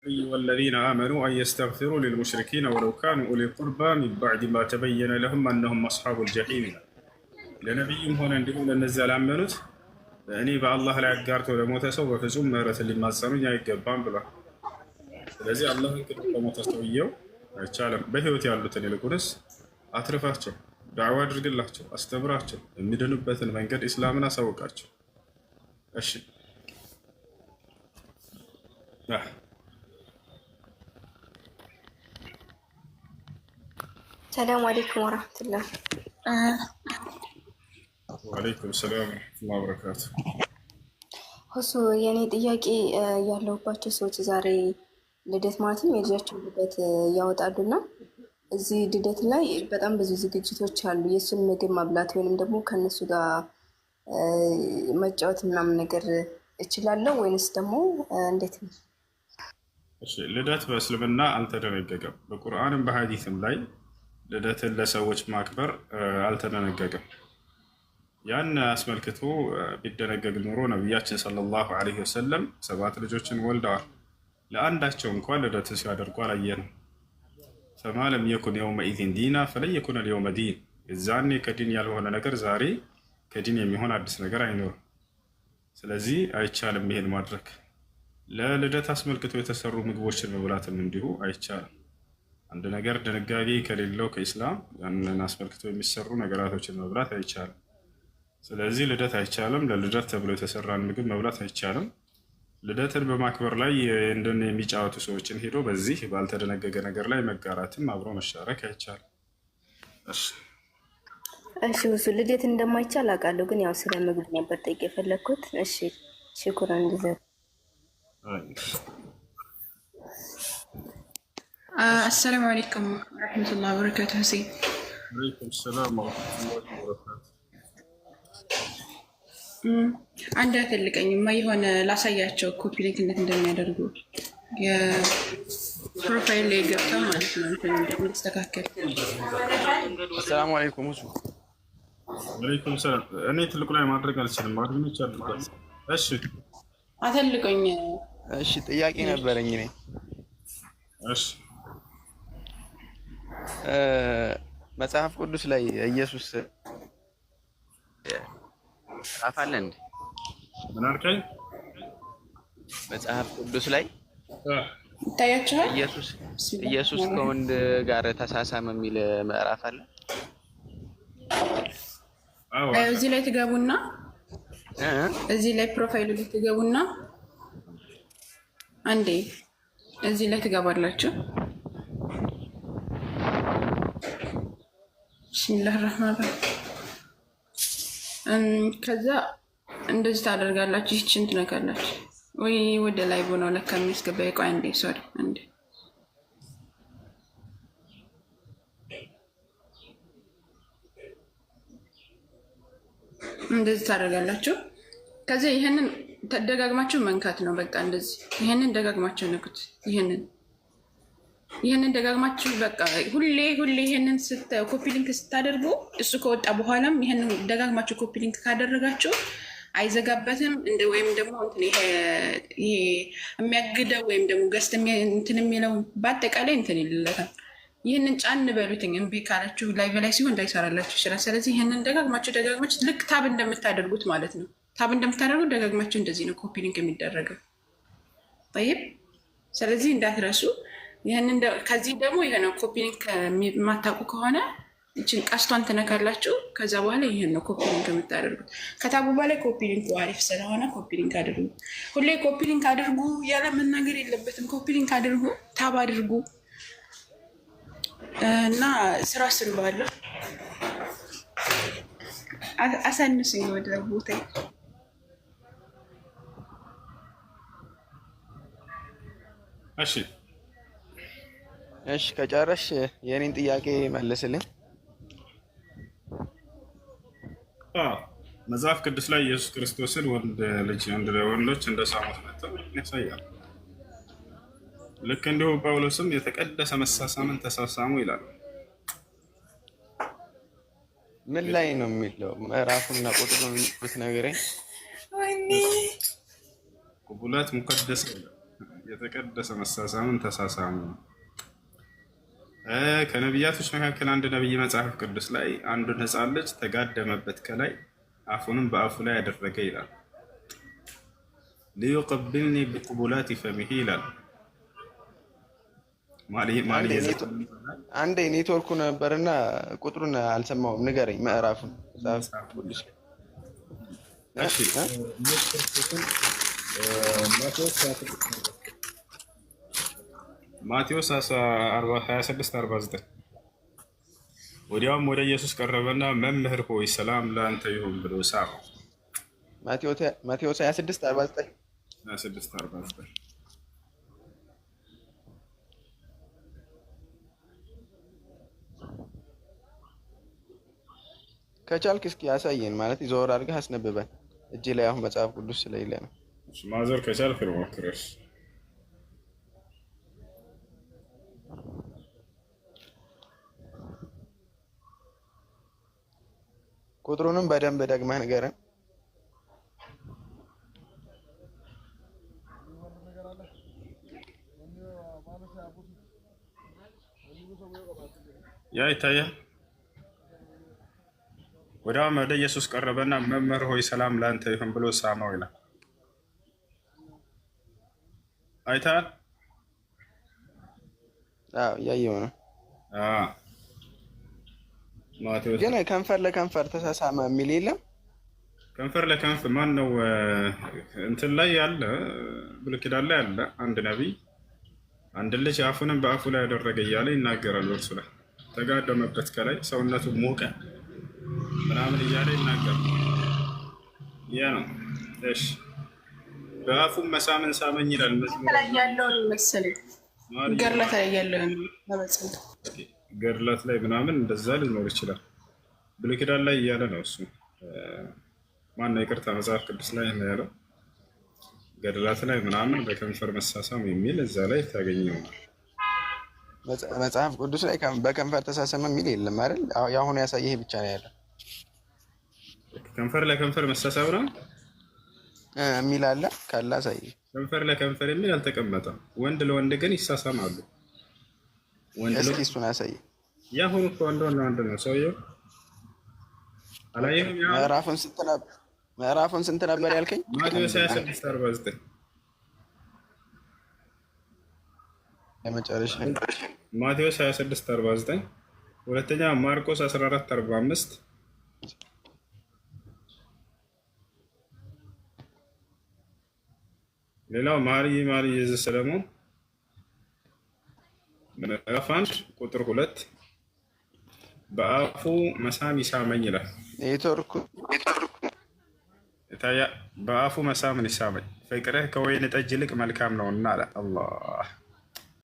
أيها الذين آمنوا أن يستغفروا للمشركين ولو كانوا أولي القربى من بعد ما تبين لهم أنهم أصحاب الجحيم ለነቢዩም ሆነ እንዲሁም ለእነዚያ ላመኑት እኔ በአላህ ላይ አጋርቶ ለሞተ ሰው በፍጹም ምህረትን ሊማጸኑኝ አይገባም ብሏል። ስለዚህ አላህን ክዶ ለሞተ ሰውየው አይቻልም። በህይወት ያሉትን ይልቁንስ አትርፋቸው፣ ዳዕዋ አድርግላቸው፣ አስተምራቸው፣ የሚድኑበትን መንገድ ኢስላምን አሳውቃቸው። እሺ ሰላም አለይኩም ወራህመቱላህ። ወአለይኩም ሰላም ወራህመቱላሂ ወበረካቱ። እሱ የኔ ጥያቄ ያለውባቸው ሰዎች ዛሬ ልደት ማለትም የልጃቸው ልደት ያወጣሉና እዚህ ልደት ላይ በጣም ብዙ ዝግጅቶች አሉ። የእሱን ምግብ ማብላት ወይንም ደግሞ ከነሱ ጋር መጫወት ምናምን ነገር እችላለሁ ወይንስ ደግሞ እንዴት ነው? እሺ ልደት በእስልምና አልተደነገገም። በቁርአንም በሐዲስም ላይ ልደትን ለሰዎች ማክበር አልተደነገገም። ያን አስመልክቶ ቢደነገግ ኖሮ ነቢያችን ሰለላሁ ዐለይሂ ወሰለም 7 ልጆችን ወልደዋል። ለአንዳቸው እንኳን ልደትን ሲያደርጉ አላየንም። ፈማ ለም የኩን የውመኢዚን ዲና ፈለን የኩነ ልየውመ ዲን። የዛኔ ከዲን ያልሆነ ነገር ዛሬ ከዲን የሚሆን አዲስ ነገር አይኖርም። ስለዚህ አይቻልም ይሄን ማድረግ። ለልደት አስመልክቶ የተሰሩ ምግቦችን መብላትም እንዲሁ አይቻልም። አንድ ነገር ድንጋጌ ከሌለው ከኢስላም ያንን አስመልክቶ የሚሰሩ ነገራቶችን መብላት አይቻልም። ስለዚህ ልደት አይቻልም። ለልደት ተብሎ የተሰራን ምግብ መብላት አይቻልም። ልደትን በማክበር ላይ እንደነ የሚጫወቱ ሰዎችን ሄዶ በዚህ ባልተደነገገ ነገር ላይ መጋራትም አብሮ መሻረክ አይቻልም። እሺ እሱ ልደት እንደማይቻል አውቃለሁ፣ ግን ያው ስለ ምግብ ነበር ጠይቄ የፈለግኩት። እሺ ሽኩራን ጊዜ አሰላሙ አለይኩም ወረሕመቱላሂ ወበረካቱህ። ሁሴን ወአለይኩም ሰላም ወረሕመቱላሂ ወበረካቱህ። አንድ አትልቀኝማ የሆነ ላሳያቸው ኮፒ ሊንክ እንዴት እንደሚያደርጉ የፕሮፋይል ላይ ገብተው ማለት ነው እንትን እንደሚስተካከል። አሰላሙ አለይኩም እሱ ወአለይኩም ሰላም። እኔ ትልቁ ላይ ማድረግ አልችልም። ማድረግ ይቻላል። እሺ አትልቀኝ። እሺ ጥያቄ ነበረኝ እኔ። እሺ መጽሐፍ ቅዱስ ላይ ኢየሱስ ጻፋለ እንዴ? ምን አልከኝ? መጽሐፍ ቅዱስ ላይ ይታያችኋል? ኢየሱስ ከወንድ ጋር ተሳሳመ የሚል ምዕራፍ አለ። እዚህ ላይ ትገቡና እዚህ ላይ ፕሮፋይሉ ላይ ትገቡና አንዴ እዚህ ላይ ትገባላችሁ። ቢስሚላህ ረህማን ረሂም። ከዛ እንደዚህ ታደርጋላችሁ። ይህችን ትነካላችሁ ወይ ወደ ላይ ቦነው ለካ የሚያስገባ ቆይ አንዴ ሶሪ አንዴ እንደዚህ ታደርጋላችሁ። ከዚህ ይሄንን ተደጋግማችሁ መንካት ነው። በቃ እንደዚህ ይሄንን ደጋግማችሁ ነኩት። ይሄንን ደጋግማችሁ በቃ ሁሌ ይሄንን ኮፒ ሊንክ ስታደርጉ እሱ ከወጣ በኋላም ይሄንን ደጋግማችሁ ኮፒ ሊንክ ካደረጋችሁ አይዘጋበትም። ወይም ደግሞ ይሄ የሚያግደው ወይም ደግሞ ገስት እንትን የሚለው በአጠቃላይ እንትን ይልለታል። ይህንን ጫን በሉትኝ። እምቢ ካላችሁ ላይ በላይ ሲሆን እንዳይሰራላችሁ ይችላል። ስለዚህ ይህንን ደጋግማችሁ ልክ ታብ እንደምታደርጉት ማለት ነው። ታብ እንደምታደርጉት ደጋግማችሁ እንደዚህ ነው ኮፒ ሊንክ የሚደረገው። ጠይብ ስለዚህ እንዳትረሱ። ይህንን ከዚህ ደግሞ ይሄ ነው ኮፒ ሊንክ የማታውቁ ከሆነ ይችን ቀስቷን ትነካላችሁ። ከዛ በኋላ ይህን ነው ኮፒ ሊንክ የምታደርጉት። ከታቡ በላይ ኮፒ ሊንክ አሪፍ ስለሆነ ኮፒ ሊንክ አድርጉ። ሁሌ ኮፒ ሊንክ አድርጉ ያለ መናገር የለበትም። ኮፒ ሊንክ አድርጉ፣ ታብ አድርጉ እና ስራ ስንባለሁ አሳንሱኝ ወደ ቦታ። እሺ ከጨረሽ የኔን ጥያቄ መልስልኝ። መጽሐፍ ቅዱስ ላይ ኢየሱስ ክርስቶስን ወንዶች እንደሳሙት መጥተው ያሳያል። ልክ እንዲሁ ጳውሎስም የተቀደሰ መሳሳምን ተሳሳሙ ይላል። ምን ላይ ነው የሚለው? ምዕራፉና ቁጥሩን ብትነግረኝ። ቁቡላት ሙቀደስ የተቀደሰ መሳሳምን ተሳሳሙ። ከነቢያቶች መካከል አንድ ነቢይ መጽሐፍ ቅዱስ ላይ አንዱን ሕፃን ልጅ ተጋደመበት ከላይ አፉንም በአፉ ላይ ያደረገ ይላል። ሊዩቀብልኒ ቢቁቡላት ፈሚሂ ይላል። አንዴ ኔትወርኩ ነበርና ቁጥሩን አልሰማሁም። ንገረኝ ምዕራፉን። ማቴዎስ 26:49 ወዲያውም ወደ ኢየሱስ ቀረበና መምህር ሆይ ሰላም ለአንተ ይሁን ብሎ ሳመው። ማቴዎስ 26:49 ከቻልክ እስኪ ያሳየን። ማለት ዞር አድርገህ አስነብበን። እጄ ላይ አሁን መጽሐፍ ቅዱስ ስለሌለ ነው። ማዘር ከቻልክ ሞክረሽ። ቁጥሩንም በደንብ ደግመህ ንገረን። ያ ይታያል። ወዲያውም ወደ ኢየሱስ ቀረበና መምህር ሆይ ሰላም ለአንተ ይሁን ብሎ ሳመው ይላል። አይተሃል? እያየሁ ነው። ግን ከንፈር ለከንፈር ተሳሳመ የሚል የለም። ከንፈር ለከንፈር ማን ነው? እንትን ላይ ያለ ብሉይ ኪዳን ላይ ያለ አንድ ነቢይ አንድ ልጅ አፉንም በአፉ ላይ ያደረገ እያለ ይናገራል። በእርሱ ላይ ተጋደመበት ከላይ ሰውነቱ ሞቀ ምናምን እያለ ይናገራል። ያ ነው። እሺ በአፉም መሳምን ሳመኝ ይላል። ያለውን መሰለኝ ገድላት ላይ ያለውን ገድላት ላይ ምናምን እንደዛ ሊኖር ይችላል። ብሉይ ኪዳን ላይ እያለ ነው እሱ። ማነው? ይቅርታ መጽሐፍ ቅዱስ ላይ ነው ያለው። ገድላት ላይ ምናምን በከንፈር መሳሳም የሚል እዛ ላይ ታገኘው። መጽሐፍ ቅዱስ ላይ በከንፈር ተሳሰመ የሚል የለም አይደል? የአሁኑ ያሳየህ ብቻ ነው ያለው። ከንፈር ለከንፈር መሳሳብ ነው የሚል አለ ካለ አሳየህ። ከንፈር ለከንፈር የሚል አልተቀመጠም። ወንድ ለወንድ ግን ይሳሳማሉ። እስኪ እሱን አሳየህ። ያሁኑ እኮ ወንድ ነው ሰውየው። አላየህም? ምዕራፉን ስንት ነበር ያልከኝ? ማቴዎስ 26:49 ለመጨረሻ ማቴዎስ 26:49 ሁለተኛ ማርቆስ 14:45 ሌላው ማርይ ዘሰሎሞን ምዕራፍ 1 ቁጥር 2 በአፉ መሳም ይሳመኝ ይላል። ኔትወርኩ በአፉ መሳምን ይሳመኝ ፍቅርህ ከወይን ጠጅ ይልቅ መልካም ነውና አለ አላህ።